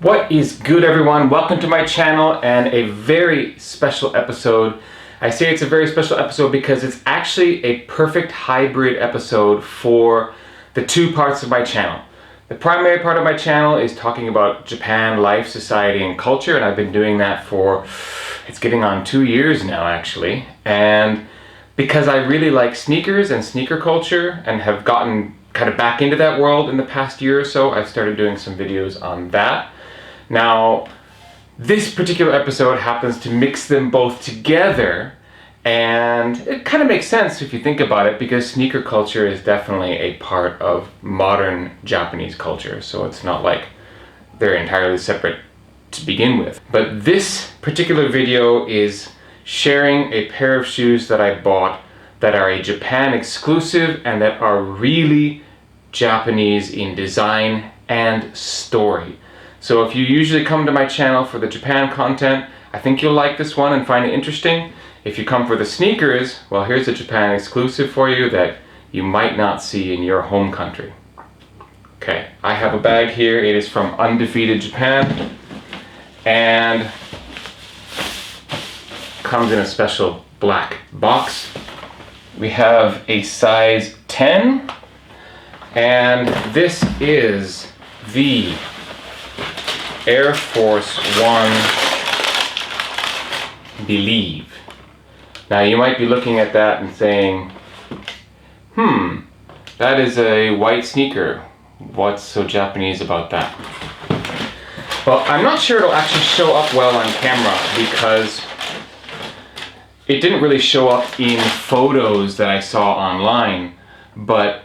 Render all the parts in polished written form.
What is good, everyone? Welcome to my channel and a very special episode. I say it's a very special episode because it's actually a perfect hybrid episode for the two parts of my channel. The primary part of my channel is talking about Japan, life, society, and culture, and I've been doing that for, it's getting on 2 years now actually. And because I really like sneakers and sneaker culture and have gotten kind of back into that world in the past year or so, I've started doing some videos on that. Now, this particular episode happens to mix them both together, and it kind of makes sense if you think about it, because sneaker culture is definitely a part of modern Japanese culture, so it's not like they're entirely separate to begin with. But this particular video is sharing a pair of shoes that I bought that are a Japan exclusive and that are really Japanese in design and story. So if you usually come to my channel for the Japan content, I think you'll like this one and find it interesting. If you come for the sneakers, well, here's a Japan exclusive for you that you might not see in your home country. Okay, I have a bag here. It is from Undefeated Japan and comes in a special black box. We have a size 10, and this is the Air Force One Believe. Now you might be looking at that and saying, that is a white sneaker. What's so Japanese about that? Well, I'm not sure it'll actually show up well on camera because it didn't really show up in photos that I saw online, but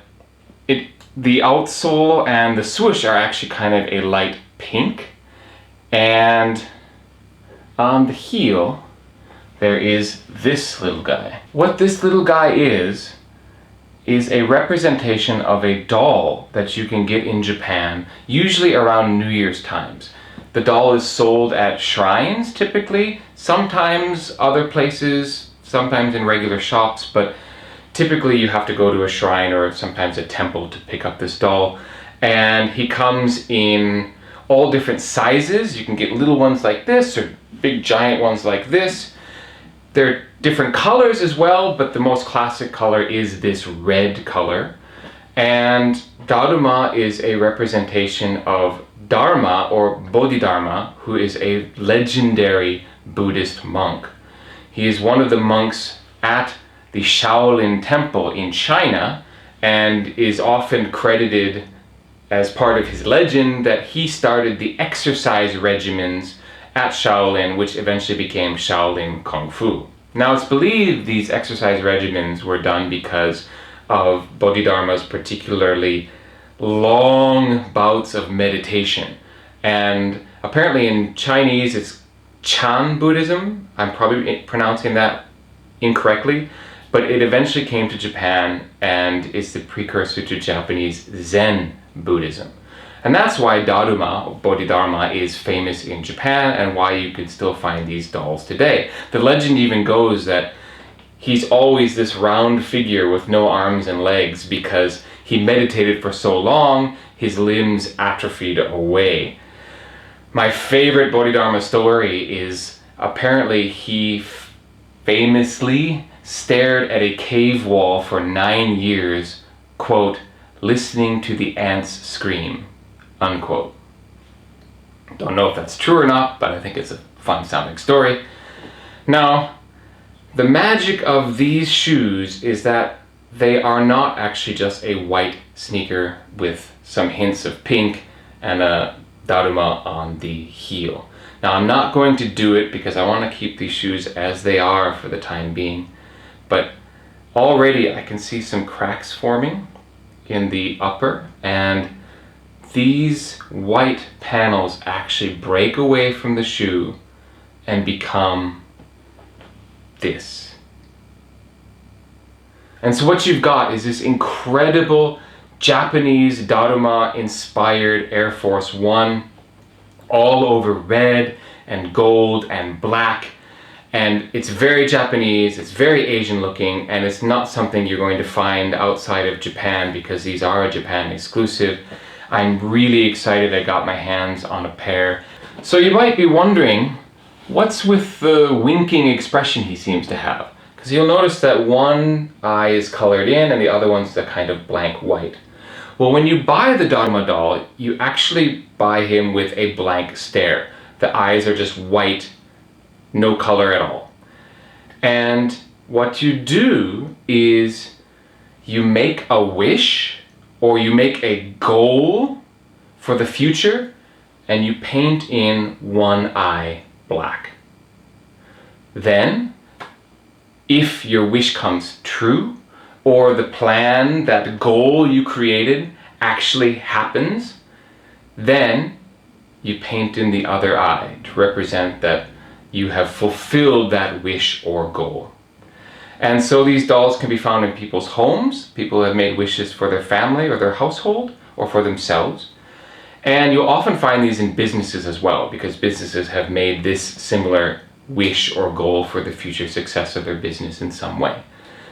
the outsole and the swoosh are actually kind of a light pink. And on the heel, there is this little guy. What this little guy is a representation of a doll that you can get in Japan, usually around New Year's times. The doll is sold at shrines typically, sometimes other places, sometimes in regular shops, but typically you have to go to a shrine or sometimes a temple to pick up this doll. And he comes in all different sizes. You can get little ones like this or big giant ones like this. They're different colors as well, but the most classic color is this red color. And Daruma is a representation of Dharma or Bodhidharma, who is a legendary Buddhist monk. He is one of the monks at the Shaolin Temple in China and is often credited as part of his legend that he started the exercise regimens at Shaolin, which eventually became Shaolin Kung Fu. Now it's believed these exercise regimens were done because of Bodhidharma's particularly long bouts of meditation. And apparently in Chinese it's Chan Buddhism. I'm probably pronouncing that incorrectly, but it eventually came to Japan and is the precursor to Japanese Zen Buddhism. And that's why Daruma, or Bodhidharma, is famous in Japan and why you can still find these dolls today. The legend even goes that he's always this round figure with no arms and legs because he meditated for so long, his limbs atrophied away. My favorite Bodhidharma story is apparently he famously stared at a cave wall for 9 years, quote, listening to the ants scream, unquote. Don't know if that's true or not, but I think it's a fun sounding story. Now, the magic of these shoes is that they are not actually just a white sneaker with some hints of pink and a Daruma on the heel. Now, I'm not going to do it because I want to keep these shoes as they are for the time being, but already I can see some cracks forming in the upper, and these white panels actually break away from the shoe and become this. And so what you've got is this incredible Japanese Daruma inspired Air Force One, all over red and gold and black. And it's very Japanese, it's very Asian looking, and it's not something you're going to find outside of Japan because these are a Japan exclusive. I'm really excited I got my hands on a pair. So you might be wondering, what's with the winking expression he seems to have? Because you'll notice that one eye is colored in and the other one's the kind of blank white. Well, when you buy the Daruma doll, you actually buy him with a blank stare. The eyes are just white, no color at all. And what you do is you make a wish or you make a goal for the future and you paint in one eye black. Then, if your wish comes true, or the plan, that goal you created actually happens, then you paint in the other eye to represent that you have fulfilled that wish or goal. And so these dolls can be found in people's homes. People have made wishes for their family or their household or for themselves. And you'll often find these in businesses as well, because businesses have made this similar wish or goal for the future success of their business in some way.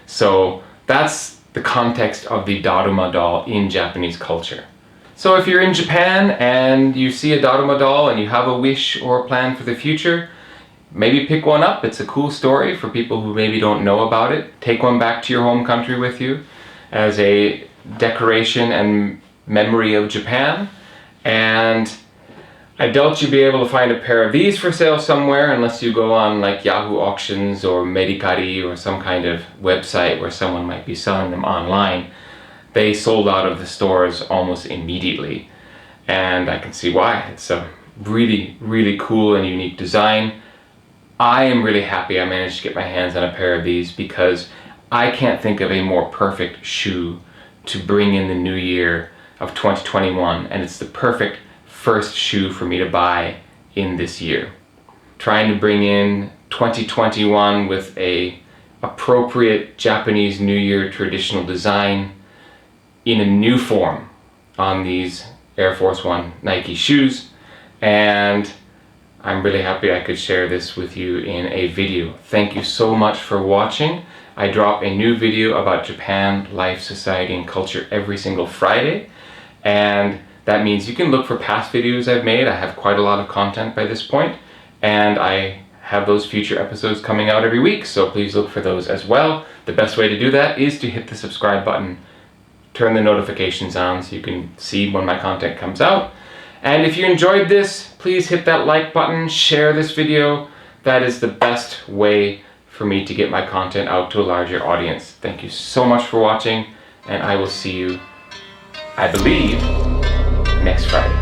So that's the context of the Daruma doll in Japanese culture. So if you're in Japan and you see a Daruma doll and you have a wish or a plan for the future, maybe pick one up. It's a cool story for people who maybe don't know about it. Take one back to your home country with you as a decoration and memory of Japan. And I doubt you'll be able to find a pair of these for sale somewhere unless you go on like Yahoo Auctions or Mercari or some kind of website where someone might be selling them online. They sold out of the stores almost immediately, and I can see why. It's a really, really cool and unique design. I am really happy I managed to get my hands on a pair of these because I can't think of a more perfect shoe to bring in the new year of 2021, and it's the perfect first shoe for me to buy in this year. Trying to bring in 2021 with a appropriate Japanese New Year traditional design in a new form on these Air Force One Nike shoes, and I'm really happy I could share this with you in a video. Thank you so much for watching. I drop a new video about Japan, life, society, and culture every single Friday, and that means you can look for past videos I've made. I have quite a lot of content by this point, and I have those future episodes coming out every week, so please look for those as well. The best way to do that is to hit the subscribe button, turn the notifications on so you can see when my content comes out. And if you enjoyed this, please hit that like button, share this video. That is the best way for me to get my content out to a larger audience. Thank you so much for watching, and I will see you, I believe, next Friday.